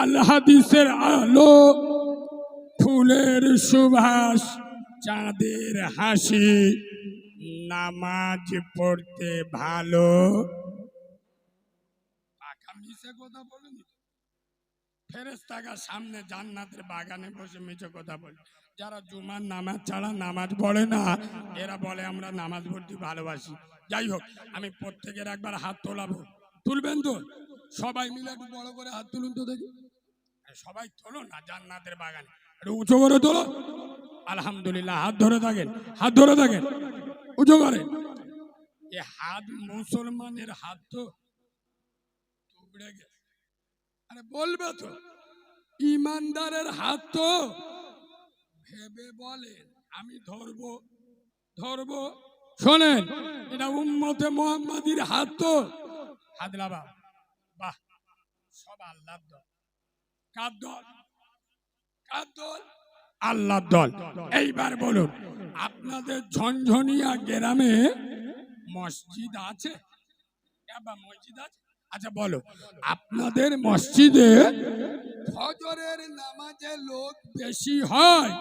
আল হাদিসের আলো, ফুলের সুবাস, চাঁদের হাসি, নামাজ পড়তে ভালো। পাকা মিছে কথা বলেনি। ফেরেশতারা সামনে জান্নাতের বাগানে বসে মিছে কথা বলে। যারা জুমার নামাজ ছাড়া নামাজ পড়ে না, এরা বলে আমরা নামাজ পড়তে ভালোবাসি। যাই হোক, আমি প্রত্যেকের একবার হাত তোলাবো। তুলবেন তো? সবাই মিলে একটু বড় করে হাত তুলুন তো দেখি। সবাই তোলো না, জান্নাতের বাগানে একটু উঁচু করে তোলো। আলহামদুলিল্লাহ, হাত ধরে থাকেন, হাত ধরে থাকেন, উঁচু করে। এ হাত মুসলমানের হাত তো টুকরে গেছে। আরে বলবে তো, ইমানদারের হাত তো। ভেবে বলেন আমি ধরবো ধরবো। শোনেন, এটা উম্মতে মুহাম্মাদির হাত তো। হাত লাবা। বাহ, সব আল্লাহর দল। কার দল? কার দল? আল্লাহর দল। এইবার বলুন, আপনাদের ঝনঝনিয়া গ্রামে মসজিদ আছে? মসজিদ আছে? আচ্ছা বলো, আপনাদের মসজিদে ফজরের নামাজে লোক বেশি হয়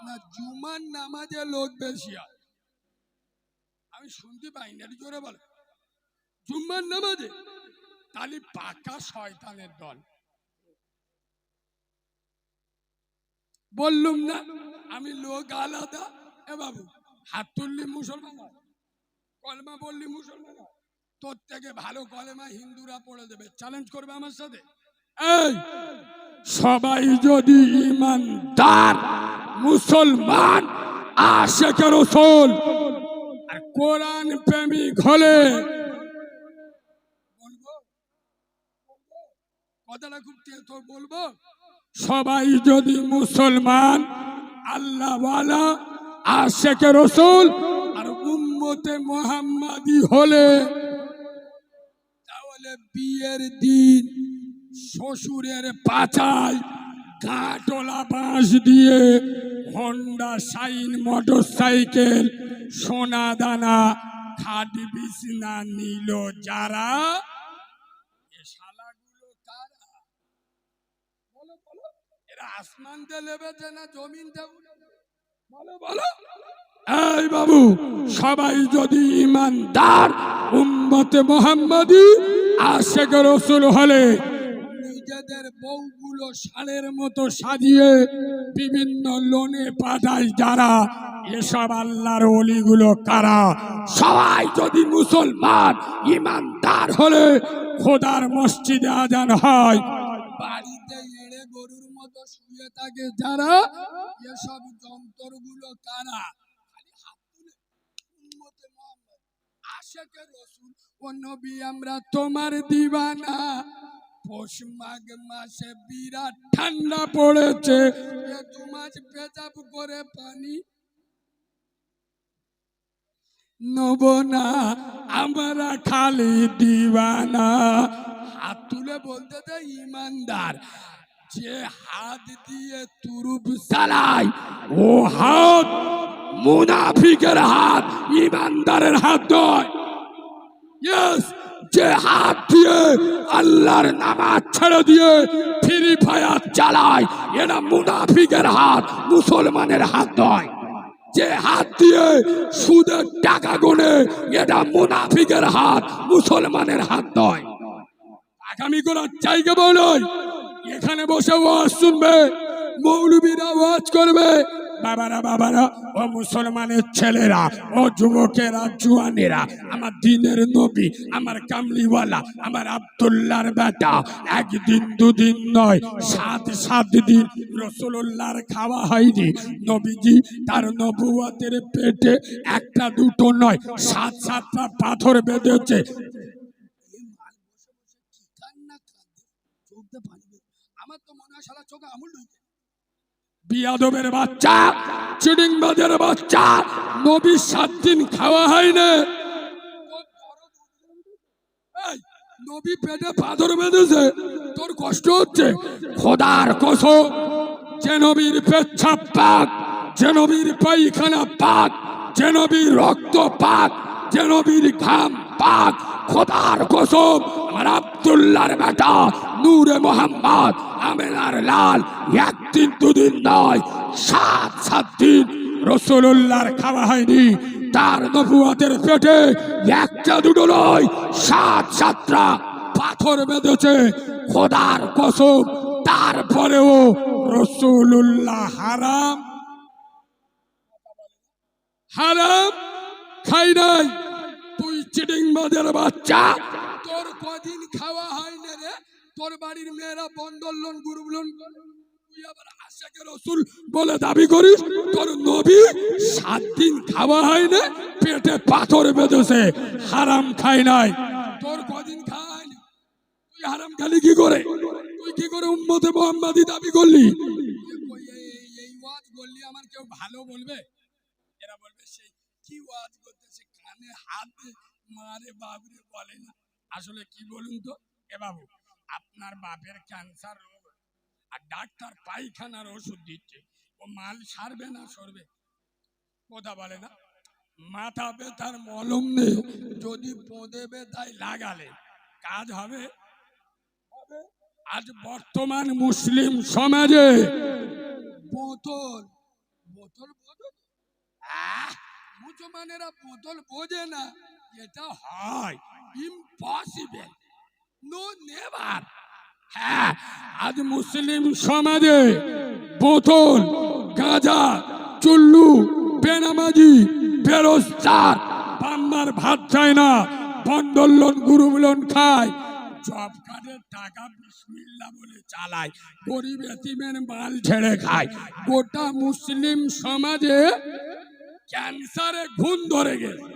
না জুমার নামাজে লোক বেশি হয়? আমি শুনতে পাই না, জোরে বলো। জুম্মার নামাজে? তাহলে পাকা শয়তানের দল। বললুম না আমি লোক আলাদা। এ বাবু, হাত তুললি মুসলমান, কলমা বললি মুসলমান। তোর থেকে ভালো কলেমা হিন্দুরা পড়ে দেবে। চ্যালেঞ্জ করবে আমার সাথে? এই সবাই যদি ইমানদার মুসলমান আশিকে রাসূল আর কোরআন প্রেমিক হলে, বলবো কথাটা খুব তো বলবো, সবাই যদি মুসলমান আল্লাহওয়ালা আশিকে রাসূল আর উম্মতে মুহাম্মাদি হলে, তাহলে বিয়ের দিন শ্বশুরের পাছায় কাঠোলা বাঁশ দিয়ে হন্ডা শাইন মোটর সাইকেল, সোনা দানা, খাট বিছনা নিল যারা, এ শালাগুলো কারা? বলো বলো, এরা আসমানতে লেবেছে না জমিনতে? বলো বলো। এই বাবু, সবাই যদি ইমানদার উম্মতে মুহাম্মাদি আশিকে রাসূল হলে, নিজেদের বউগুলো ষাঁড়ের মতো সাজিয়ে বিভিন্ন লোনে পাঠায় যারা, এসব আল্লাহর ওলিগুলো কারা? সবাই যদি মুসলমান ইমানদার হলে খোদার মসজিদে আজান হয়, বাড়িতে এড়ে গরুর মতো শুয়ে থাকে যারা, এসব যন্ত্রগুলো কারা? আশিকে রাসূল ও নবী আমরা তোমার দিওয়ানা। পৌষ মাঘ মাসে বিরাট ঠান্ডা পড়েছে, দু মাস পেচাব করে পানি নব না, আমরা খালি দিওয়ানা। হাত তুলে বলতে দে ইমানদার। যে হাত দিয়ে তুরুপ চালায় ও হাত মুনাফিকের হাত, ইমানদারের হাত নয়। ইয়েস, যে হাত দিয়ে আল্লাহর নামাজ ছেড়ে দিয়ে ফ্রি ফায়ার চালায়, এটা মুনাফিকের হাত, মুসলমানের হাত নয়। যে হাত দিয়ে সুদের টাকা গুনে, এটা মুনাফিকের হাত, মুসলমানের হাত নয়। আগামী করার জায়গা নয়। এখানে বসে ওয়াজ শুনবে, মৌলবীরা ওয়াজ করবে। বাবারা বাবারা, ও মুসলমানের ছেলেরা, ও যুবকেরা, জুয়ানেরা, আমার দিনের নবী, আমার কামলিওয়ালা, আমার আব্দুল্লাহর বেটা, একদিন দুদিন নয়, 7 দিন রাসূলুল্লাহর খাওয়া হয়নি। নবীজি তার নবুয়তের পেটে একটা দুটো নয়, 7টা পাথর বেঁধেছে। আমার তো মনে হয় শালা চোখে আমুল ঢুকে। বিয়াদবের বাচ্চা, চিডিংবাজের বাচ্চা, নবী 7 দিন খাওয়া হয়নি। নবী পেটে পাথর বেঁধেছে, তোর কষ্ট হচ্ছে? খোদার কসম, যে নবীর পেচ্ছাপ পাক, যে নবীর পায়খানা পাক, যে নবীর রক্ত পাক, যে নবীর ঘাম পাক, খোদার কসম আমার আব্দুল্লাহর বেটা নূরে মোহাম্মদ আমিনার লাল একদিন দুদিন নয় 7 দিন রাসূলুল্লাহর খাওয়া হয়নি। তার নবুয়তের পেটে একটা দুটো নয় 7টা পাথর বেঁধেছে। খোদার কসম, তারপরেও রাসূলুল্লাহ হারাম খাই নাই। তুই চিটিংবাজের বাচ্চা, তোর কদিন খাওয়া হয় না রে? তোর বাড়ির মেয়েরা বন্দর লোন গ্রুপ লোন, তুই আবার আশিকে রাসূল বলে দাবি করিস? তোর নবী 7 দিন খাওয়া হয় না, পেটে পাথর বেঁধেছে, হারাম খাই নাই। তোর কদিন খাওয়া হয়নি, তুই হারাম খালি কি করে? তুই কি করে উম্মতে মুহাম্মাদি দাবি করলি? এই ওয়াজ বললি আমার কেউ ভালো বলবে? এরা বলবে সেই কি ওয়াজ করতেছে, কানে হাত মারে বাবরে বলে না। আসলে কি বলুন তো এ বাবু, আপনার বাপের ক্যান্সার রোগ আর ডাক্তার পায়খানার ওষুধ দিচ্ছে, ও মাল সারবে না সরবে? কথা বলে না। মাথা ব্যথার মলম নেই, যদি পোঁদে ব্যথায় লাগালে কাজ হবে? আজ বর্তমান মুসলিম সমাজে বোতল বোতল বোতল মুসলমানেরা বোতল বোঝে না, এটা হয় ইম্পসিবল, নো নেভার। হ্যাঁ, আজ মুসলিম সমাজে বোতল, গাঁজা, চুল্লু, বেনামাজি, বেরোজগার, বাম্মার ভাত চায় না, বন্দর লোন গ্রুপ লোন খায়, জব কার্ডের টাকা বিসমিল্লাহ বলে চালায়, গরিব এতিমের মাল ছেড়ে খায়। গোটা মুসলিম সমাজে ক্যান্সারে ঘুণ ধরে গেছে।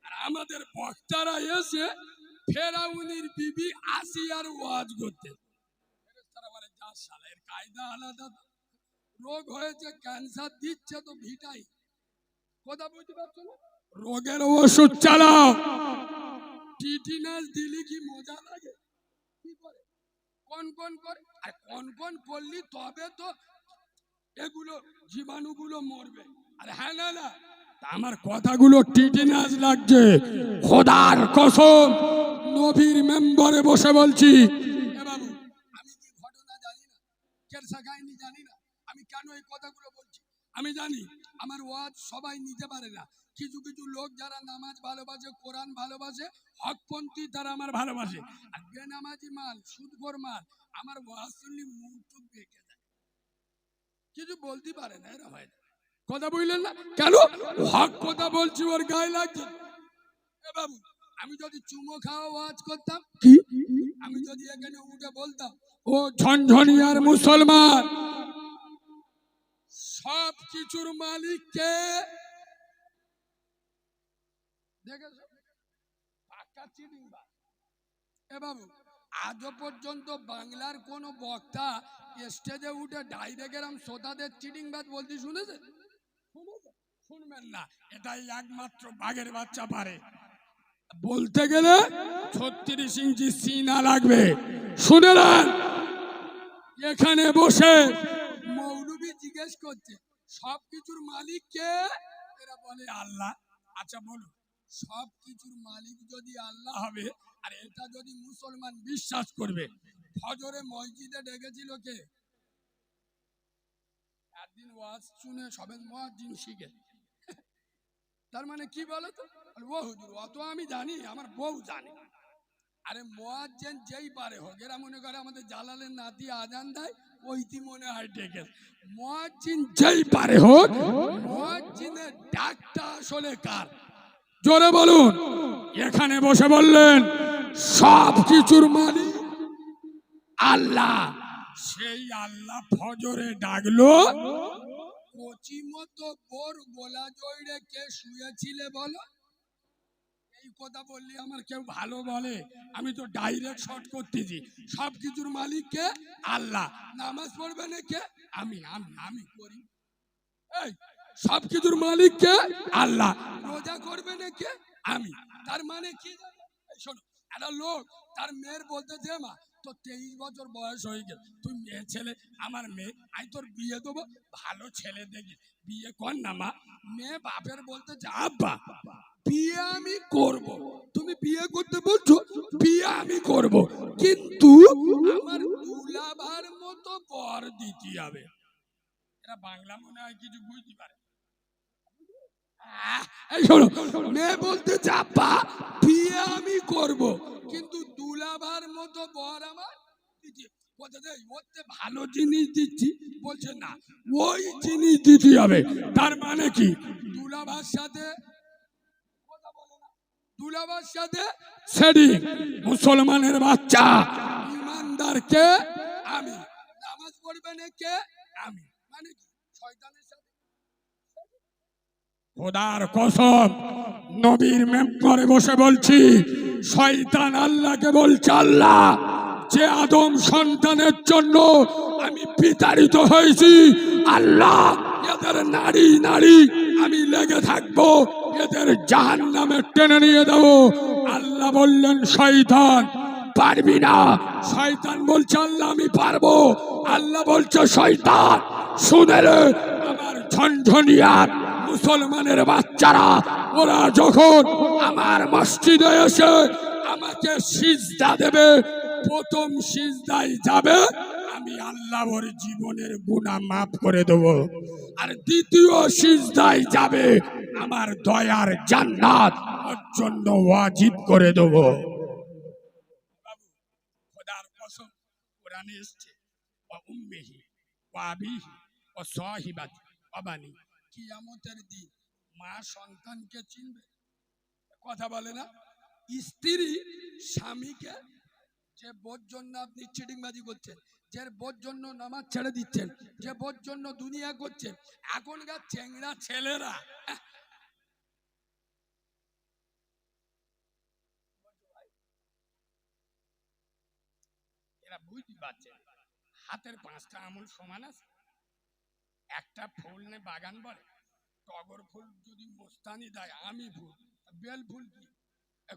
আর আমাদের বক্তারা এসে ফেরাউনির বিবি আসিয়ার ওয়াজ করতে, তারা বলে যা শালের কায়দা আলাদা, রোগ হয়েছে ক্যান্সার দিচ্ছে তো ভিটাই। কথা বুঝতে পারছো না? রোগের ওষুধ চালাও, টিটিনাস দিলি কি মজা লাগে? কি করে কোন করে, আর কোন করলি তবে তো এগুলো জীবাণুগুলো মরবে। আর হ্যাঁ না, আমার কথাগুলো টিটিনাস লাগছে, খোদার কসম নবীর মেম্বারে বসে বলছি। এ বাবু, আমি কি ঘটনা জানি না, কেরসা কাহিনী জানি না, আমি কেন এই কথাগুলো বলছি? আমি জানি আমার ওয়াজ সবাই নিতে পারে না। কিছু লোক যারা নামাজ ভালোবাসে, কোরআন ভালোবাসে, হকপন্থী, তারা আমার ভালোবাসে। আর বেনামাজি মাল, সুদখোর মাল আমার ওয়াজ শুনলে মুখ টুক বেঁকে যায়, কিছু বলতে পারে না, এরা হয় না। কথা বুঝলেন না? কেন হক কথা বলছি, ওর গায়ে লাগছে। এ বাবু, আমি যদি চুমো খাওয়া ওয়াজ করতাম, কি আমি যদি এখানে উঠে বলতাম ও ঝনঝনিয়ার মুসলমান, সব কিছুর মালিক কে? দেখেছো? পাক্কা চিটিংবাজ। এ বাবু, আজও পর্যন্ত বাংলার কোন বক্তা স্টেজে উঠে ডাইরেক্ট এরম শ্রোতাদের চিটিংবাজ বলতে শুনেছে? শুনবেন না, এটাই একমাত্র বাঘের বাচ্চা পারে। বলতে গেলে 36 ইঞ্চি সিনা লাগবে। শুনে নেন, এখানে বসে মৌলবি জিজ্ঞেস করছে সব কিছুর মালিক কে? এরা বলে আল্লাহ। আচ্ছা বলুন, সব কিছুর মালিক যদি আল্লাহ হবে, আর এটা যদি মুসলমান বিশ্বাস করবে, ফজরে মসজিদে ডেকেছিল কে? একদিন ওয়াজ শুনে সবে মুয়াজ্জিন শিখে, তার মানে কি বলো তো? ও হুজুর, অত আমি জানি, আমার বউ জানে। আরে মুয়াজ্জিন যেই পারে হোক, এরা মনে করে আমাদের জালালের নাতি আজান দেয়, ওইটি মনে হয় ডেকে। মুয়াজ্জিন যেই পারে হোক, মুয়াজ্জিনের ডাকটা আসলে কার? জোরে বলুন। এখানে বসে বললেন সব কিছুর মালিক আল্লাহ। সেই আল্লাহ ফজরে ডাকলো, কচি মতো বোর গোলা জড়ে কে শুয়েছিলে বলো? এই কথা বললি আমার কেউ ভালো বলে? আমি তো ডাইরেক্ট শর্ট করতেছি। সব কিছুর মালিক কে? আল্লাহ। নামাজ পড়বে না কে? আমি আমি আমি করি। এই সব কিছুর মালিক কে? আল্লাহ। রোজা করবে না কে? আমি। তার মানে কি? শোনো, একটা লোক তার মেয়ের বলতেছে মা তো 23 বছর বয়স হয়ে গেল, তুই মেয়ে ছেলে, আমার মেয়ে, আমি তোর বিয়ে দেবো, ভালো ছেলে দেখি বিয়ে কর না মা। মেয়ে বাপের বলতে যা, আব্বা বিয়ে আমি করব, তুমি বিয়ে করতে বলছো, বিয়ে আমি করব, কিন্তু আমার দুলাভার মতো বর দিতে হবে। এরা বাংলা মনে হয় কিছু বুঝতে পারে। এই শোনো, মেয়ে বলতে চাপা বিয়ে আমি করব, কিন্তু দুলাভার মতো বর আমার দিতে, ওতে ভালো জিনিস দিচ্ছি, বলছে না ওই জিনিস দিতে হবে। তার মানে কি, দুলাভার সাথে দুলাভার সাথে সেটি মুসলমানের বাচ্চা ইমানদার কে, আমি, নামাজ পড়বে না কে, আমি, মানে কি শয়তানের সাথে। খোদার কসম, নবীর মেম্বরে বসে বলছি, শয়তান আল্লাহকে বলছে, আল্লাহ যে আদম সন্তানের জন্য আমি বিতাড়িত হয়েছি, আল্লাহ এদের নারী নারী আমি লেগে থাকবো, এদের জাহান্নামে টেনে নিয়ে দেবো। আল্লাহ বললেন, শয়তান পারবি না। শয়তান বলছে, আল্লাহ আমি পারবো। আল্লাহ বলছে, শয়তান শুনে রে, আমার ঝনঝনিয়ার মুসলমানের বাচ্চারা, ওরা যখন আমার মসজিদে এসে আমাকে সিজদা দেবে, প্রথম সিজদায় যাবে, আমি আল্লাহ ওর জীবনের গুনাহ মাফ করে দেব, আর দ্বিতীয় সিজদায় যাবে, আমার দয়ার জান্নাত ওর জন্য ওয়াজিব করে দেব। খোদার কসম, কোরআনে এসেছে, ওয়া উম্মিহি ওয়া আবিহি ওয়া সাহিবাতি ওয়া বানি, কিয়ামতের দিন মা সন্তানকে চিনবে, কথা বলে না। স্ত্রী স্বামীকে, যে বোর জন্য আপনি চিটিংবাজি করছেন, যে বোর জন্য নামাজ ছেড়ে দিচ্ছেন, যে বোর জন্য দুনিয়া করছেন, এখনকার চেংড়া ছেলেরা এরা বুঝতে পারছে, হাতের 5টা আঙুল সমান আছে, একটা ফুল নে বাগান বলে, টগর ফুল যদি মোস্তানি দেয়, আমি ফুল, বেল ফুল কি,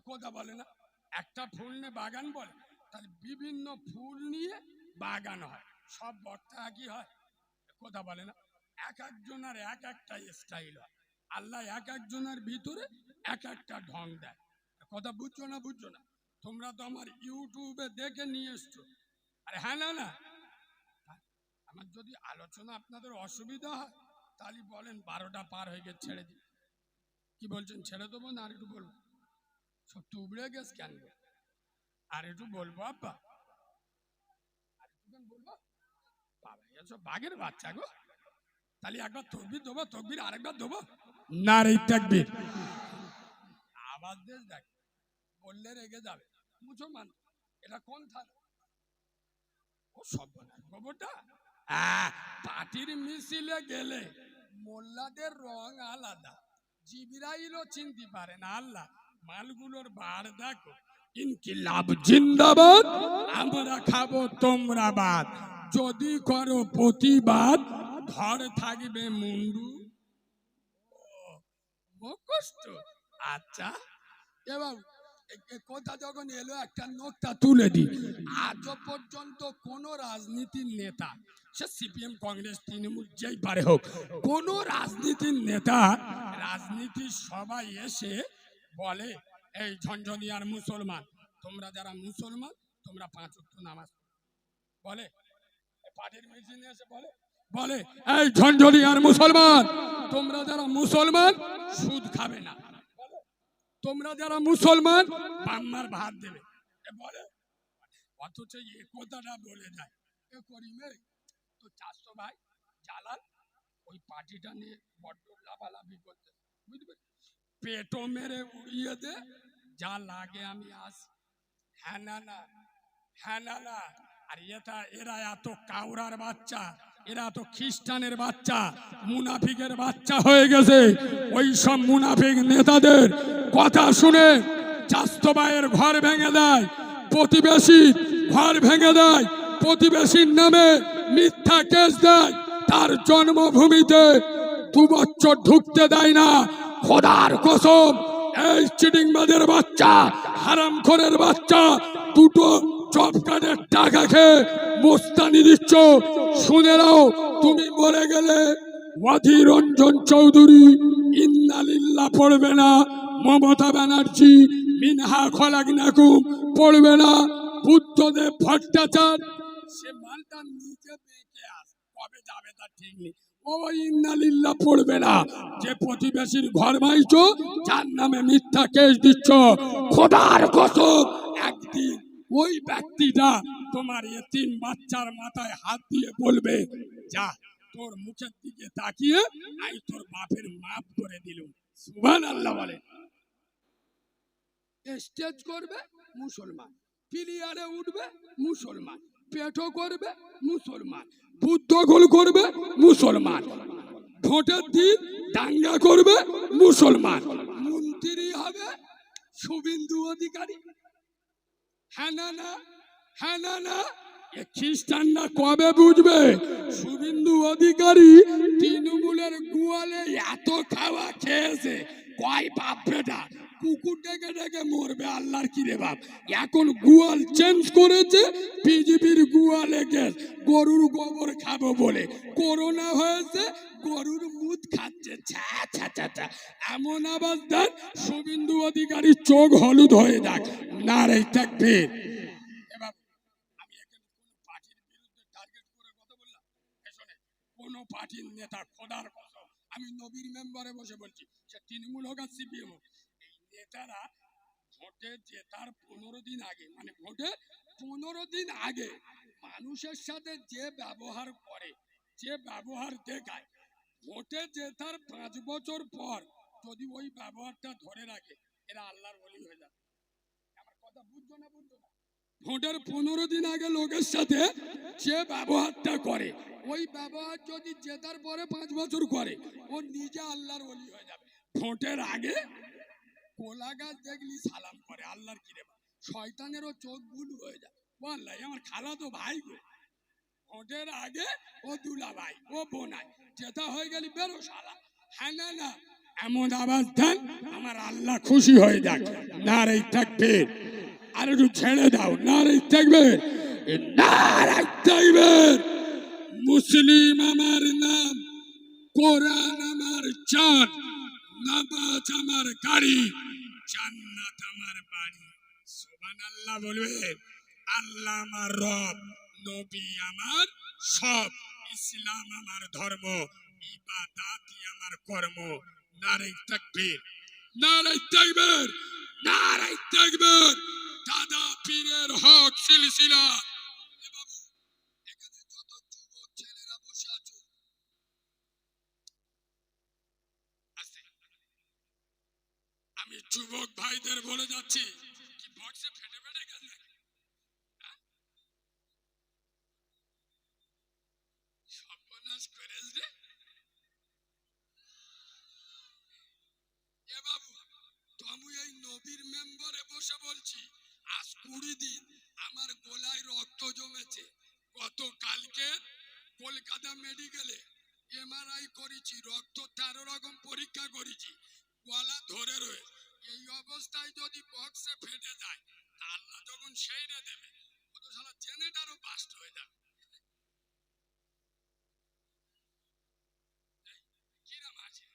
কথা বলে না। একটা ফুল নে বাগান বলে, তাহলে বিভিন্ন ফুল নিয়ে বাগান হয়, সব বর্তা কি হয়, কথা বলে না। এক একজনের এক একটা স্টাইল হয়, আল্লাহ এক একজনের ভিতরে এক একটা ঢং দেয়, কথা বুঝছো না, বুঝছো না। তোমরা তো আমার ইউটিউবে দেখে নিয়ে এসছো, আরে হ্যাঁ না না, আমার যদি আলোচনা আপনাদের অসুবিধা হয় তাহলে বলেন, 12টা পার হয়ে গেছে ছেড়ে দিই, কি বলছেন, ছেড়ে দেবো না আর একটু বলবো, সব তুবড়ে গেছে কেন, আর একটু বলবো আব্বা, আর একটু বলবো বাবা, এসব বাঘের বাচ্চা গো, তাহলে একবার তকবির দেবো, তকবির আরেকবার দেবো, না রে তাকবীর, আওয়াজ দেশ দেখ, বললে রেগে যাবে, মুসলমান এটা কোন থানা, ও সব গোবরটা। পার্টির মিছিলে গেলে মোল্লাদের রং আলাদা, জিবরাইলও চিনতে পারে না, আল্লাহ মালগুলোর বাড় দেখো, ইনকিলাব জিন্দাবাদ, আমরা খাবো তোমরা বাদ, যদি করো প্রতিবাদ ঘর থাকবে মুন্ডু কষ্ট। আচ্ছা এবার কথা যখন এলো, একটা নোকটা তুলে দি, আজও পর্যন্ত কোন রাজনীতির নেতা, সে সিপিএম কংগ্রেস তৃণমূল যেই পারে হোক, কোন রাজনীতির নেতা রাজনীতির সবাই এসে বলে, এই ঝনঝনিয়ার মুসলমান, তোমরা যারা মুসলমান তোমরা 5 ওয়াক্ত নামাজ বলে, পার্টির মিছিলে এসে বলে, বলে এই ঝনঝনিয়ার মুসলমান, তোমরা যারা মুসলমান সুদ খাবে না, তোমরা যারা মুসলমান বাম্মার ভাত দেবে, বলে, অথচ এ কথাটা বলে যায়, এ করিমে তো 400 ভাই জালাল ওই পার্টিটা নিয়ে বড্ড লাফালাফি করতে, বুঝবে, পেটো মেরে উড়িয়ে দে, যা লাগে আমি আসি, হ্যাঁ না না, হ্যাঁ না না। আর এরা এত কাউরার বাচ্চা, এরা তো খ্রিস্টানের বাচ্চা, মুনাফিকের বাচ্চা হয়ে গেছে। ওই সব মুনাফিক নেতাদের কথা শুনে চাস্তো ভাইয়ের ঘর ভেঙে দেয়, প্রতিবেশী ঘর ভেঙে দেয়, প্রতিবেশীর নামে মিথ্যা কেস দেয়, তার জন্মভূমিতে 2 বছর ঢুকতে দেয় না। খোদার কসম, এই চিটিংবাজের বাচ্চা, হারামখোরের বাচ্চা, দুটো জব কার্ডের টাকা খেয়ে মোস্তানি দিচ্ছ, শুনে নাও তুমি মরে গেলে অধীর রঞ্জন চৌধুরী ইন্নালিল্লাহ পড়বে না, মমতা ব্যানার্জি মিনহা খলাকনাকুম পড়বে না, বুদ্ধদেব ভট্টাচার্য সে মালটা নিজে বেঁকে আস কবে যাবে তার ঠিক নেই, ও ইন্নালিল্লাহ পড়বে না। যে প্রতিবেশীর ঘর মাইছো, যার নামে মিথ্যা কেস দিচ্ছ, খোদার কসম একদিন ওই ব্যক্তিটা তোমার এতিম বাচ্চার মাথায় হাত দিয়ে বলবে, যা তোর মুখের দিকে তাকিয়ে আমি তোর বাপের মাপ করে দিলুম। সুবহানাল্লাহ বলে। স্টেজ করবে মুসলমান, প্লেয়ারে উঠবে মুসলমান, পেটো করবে মুসলমান, বুদ্ধ গোল করবে মুসলমান, ভোটের দিন দাঙ্গা করবে মুসলমান, মন্ত্রী হবে শুভেন্দু অধিকারী। হ্যাঁ না না, হ্যাঁ না না, এ খ্রিস্টানরা কবে বুঝবে শুভেন্দু অধিকারী তৃণমূলের গোয়ালে এত খাওয়া খেয়েছে, কয় বাপ বেটা কুকুর ডেকে ডেকে মরবে আল্লাহর কি রে বাপ। এখন গোয়াল চেঞ্জ করেছে, বিজেপির গোয়ালে গেছে গরুর গোবর খাবো বলে, করোনা হয়েছে গরুর মুদ খাচ্ছে, ছ্যা ছ্যা ছ্যা ছ্যা। এমন আওয়াজ দেন শুভেন্দু অধিকারীর চোখ হলুদ হয়ে যাক, নারে তাকবীর। কোন পার্টির নেতা খোদার কসম আমি নবীর মেম্বারে বসে বলছি, সে তৃণমূল হোক আর সিপিএম হোক, এই নেতারা ভোটে জেতার 15 দিন আগে, মানে ভোটে 15 দিন আগে মানুষের সাথে যে ব্যবহার করে, যে ব্যবহার দেখায়, ভোটে জেতার 5 বছর পর যদি ওই ব্যবহারটা ধরে রাখে, এরা আল্লাহর ওলি হয়ে যাবে। আমার কথা বুঝছো না বুঝছো না? ভোটের 15 দিন আগে লোকের সাথে যে ব্যবহারটা করে, ওই ব্যবহার যদি জেতার পরে 5 বছর করে, ও নিজে আল্লাহর ওলি হয়ে যাবে। ভোটের আগে কোলা গাছ দেখলি সালাম করে, আল্লাহর কিরে শয়তানেরও চোখ ভুল হয়ে যায়। বললাই আমার খালা তো ভাই গো, ভোটের আগে ও দুলা ভাই, ও বোনাই, জেতা হয়ে গেলি বেরো শালা। হ্যাঁ না না, এমন আওয়াজ দেন আমার আল্লাহ খুশি হয়ে যাক। নারে তাকবীর, আর একটু ছেড়ে দাও, নারে তাকবীর, নারে তাকবীর। মুসলিম আমার নাম, কোরআন আমার চাঁদ, নামাজ আমার গাড়ি, জান্নাত আমার বাড়ি। সুবহানাল্লাহ বলবে। আল্লাহ আমার রব, নবী আমার সব, ইসলাম আমার ধর্ম, ইবাদাতই আমার কর্ম। নারে তাকবীর, নারে তাকবীর, নারে তাকবীর। দাদা পীরের হক সিলসিলা। এখানে যত যুবক ছেলেরা বসে আছো, আমি যুবক ভাইদের বলে যাচ্ছি, কি বক্সে ফেটে ফেটে গেছে নাকি? সর্বনাশ করেছ রে এ বাবু। তুমি এই নবীর মেম্বারে বসে বলছি, আজ 20 দিন আমার গলায় রক্ত জমেছে। গত কালকে কলকাতা মেডিকেলে এমআরআই করেছি, রক্ত 13 রকম পরীক্ষা করেছি, গলা ধরে রয়ে। এই অবস্থায় যদি বক্সে ফেটে যায়, আল্লাহ যখন সেইরে দেবে, ও তো শালা জেনেটারও বাস্ট হয়ে যাবে। কিরাম আছে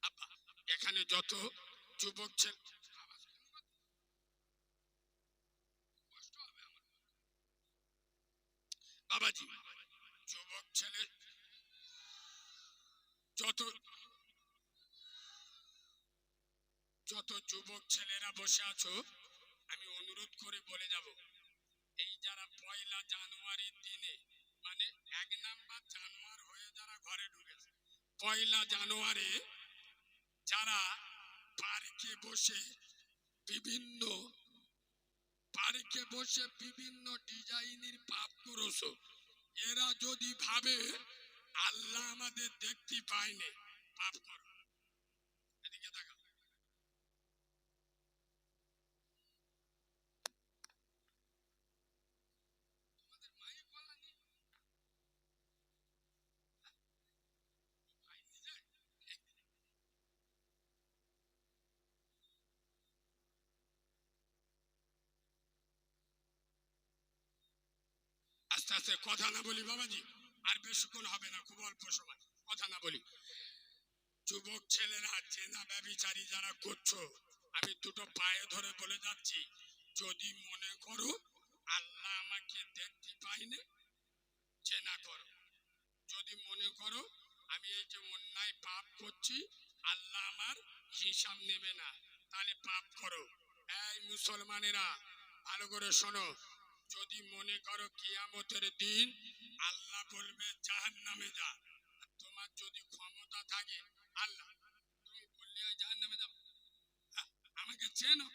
আব্বা, এখানে যত যুবক ছেলে, কষ্ট হবে আমার বাবাজি, যুবক ছেলে যত যত যুবক ছেলেরা বসে আছো, আমি অনুরোধ করে বলে যাব, এই যারা 1 জানুয়ারির দিনে, মানে 1 নাম্বার জানুয়ার হয়ে যারা ঘরে ঢুকেছে, 1 জানুয়ারি যারা পার্কে বসে বিভিন্ন বিভিন্ন ডিজাইনের পাপ করেছো, এরা যদি ভাবে আল্লাহ আমাদের দেখতে পায়নি, পাপ করো। এদিকে তাকাও। তোমাদের মাইক বলা নেই? আস্তে আস্তে কথা না বলি বাবাজি, আর বেশিক্ষণ হবে না, খুব অল্প সময়, কথা না বলি। যুবক ছেলেরা জেনা ব্যভিচারী যারা করছো, আমি দুটো পায়ে ধরে বলে যাচ্ছি, যদি মনে করো আল্লাহ আমাকে দেখতে পাইনি, জেনা করো। যদি মনে করো আমি এই যে অন্যায় পাপ করছি, আল্লাহ আমার হিসাব নেবে না, তাহলে পাপ করো। এই মুসলমানেরা ভালো করে শোনো, যদি মনে করো কিয়ামতের দিন আল্লাহ বলবে জাহান্নামে যা, আর তোমার যদি ক্ষমতা থাকে, আল্লাহ তুমি বললে জাহান্নামে যাও, আমাকে চেনো,